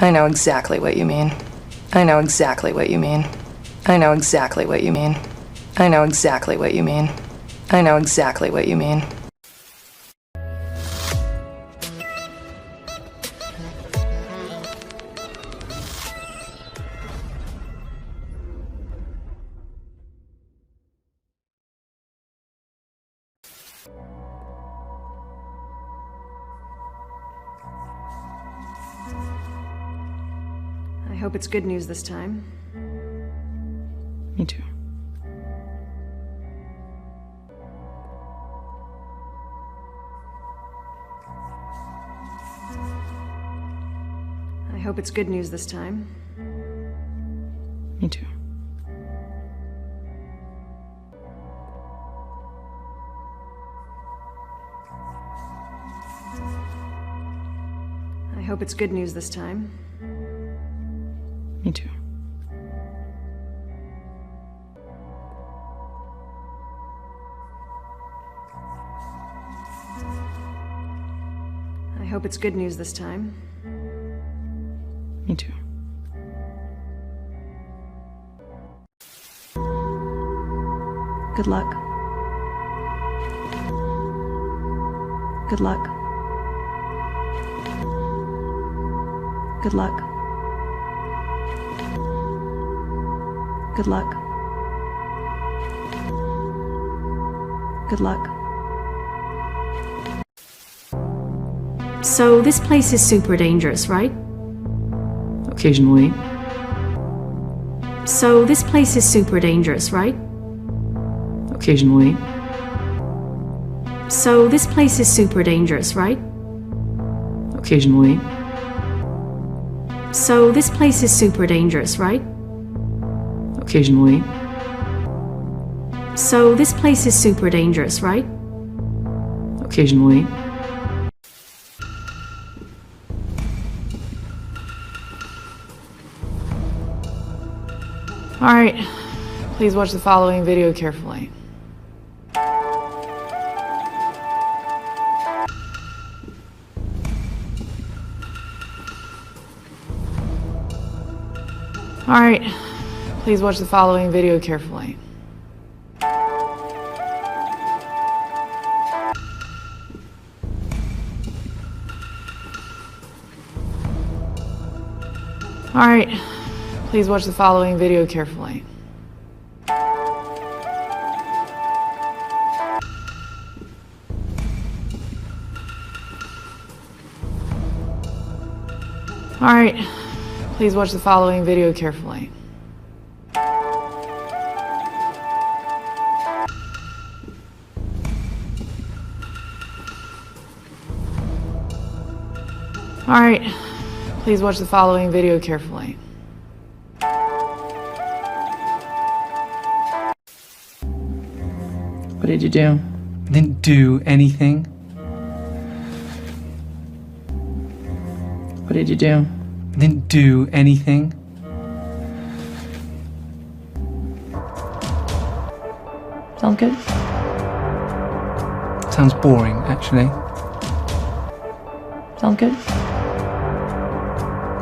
I know exactly what you mean. I know exactly what you mean. I know exactly what you mean. I know exactly what you mean. I know exactly what you mean. I hope it's good news this time. Me too. I hope it's good news this time. Me too. I hope it's good news this time. Me too. I hope it's good news this time. Me too. Good luck. Good luck. Good luck. Good luck. Good luck. So this place is super dangerous, right? Occasionally. So this place is super dangerous, right? Occasionally. So this place is super dangerous, right? Occasionally. So this place is super dangerous, right? Occasionally. So this place is super dangerous, right? Occasionally. All right, please watch the following video carefully. All right, please watch the following video carefully. All right, please watch the following video carefully. All right, please watch the following video carefully. All right, please watch the following video carefully. What did you do? I didn't do anything. What did you do? I didn't do anything. Sound good? Sounds boring, actually. Sound good?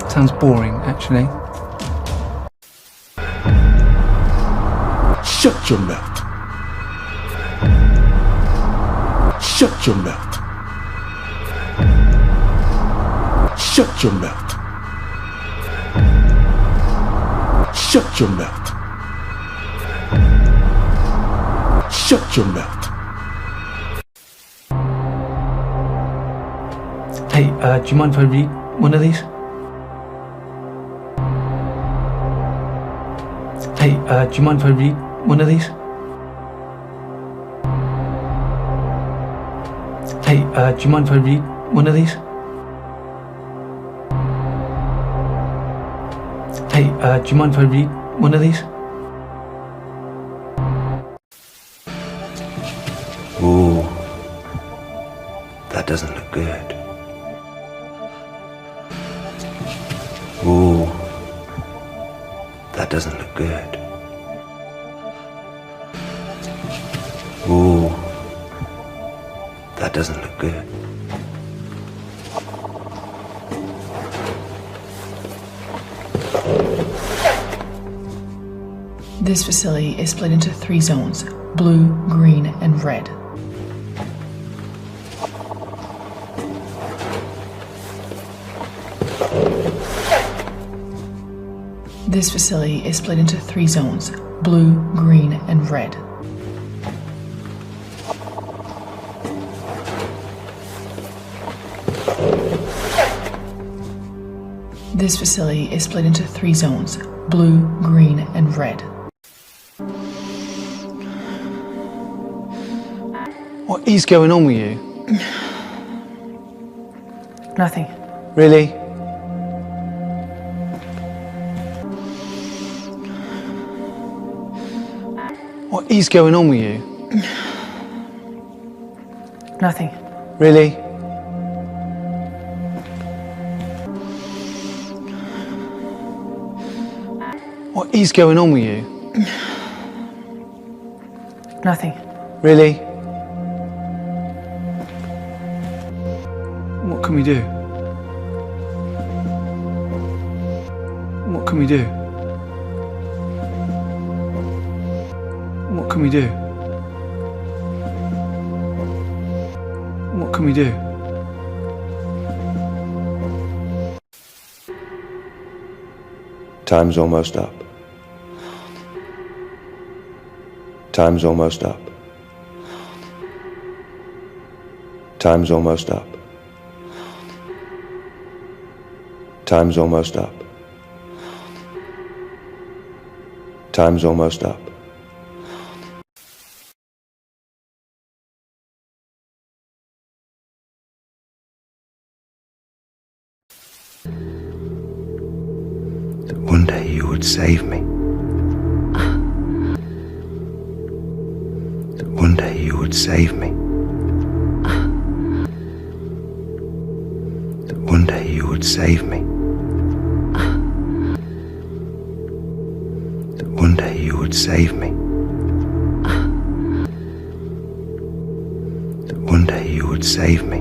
Sounds boring, actually. Shut your mouth. Shut your mouth. Shut your mouth. Shut your mouth. Shut your mouth. Hey, do you mind if I read one of these? Hey, do you mind if I read one of these? Hey, do you mind if I read one of these? Hey, do you mind if I read one of these? Ooh, that doesn't look good. Ooh, that doesn't look good. Ooh, that doesn't look good. This facility is split into 3 zones: blue, green, and red. This facility is split into 3 zones: blue, green, and red. This facility is split into 3 zones: blue, green, and red. What is going on with you? Nothing. Really? What is going on with you? Nothing. Really? What is going on with you? Nothing. Really? What can we do? What can we do? What can we do? What can we do? Time's almost up. Time's almost up. Time's almost up. Time's almost up. Time's almost up. That one day you would save me. That one day you would save me. That one day you would save me. That one day you would save me. That one day you would save me.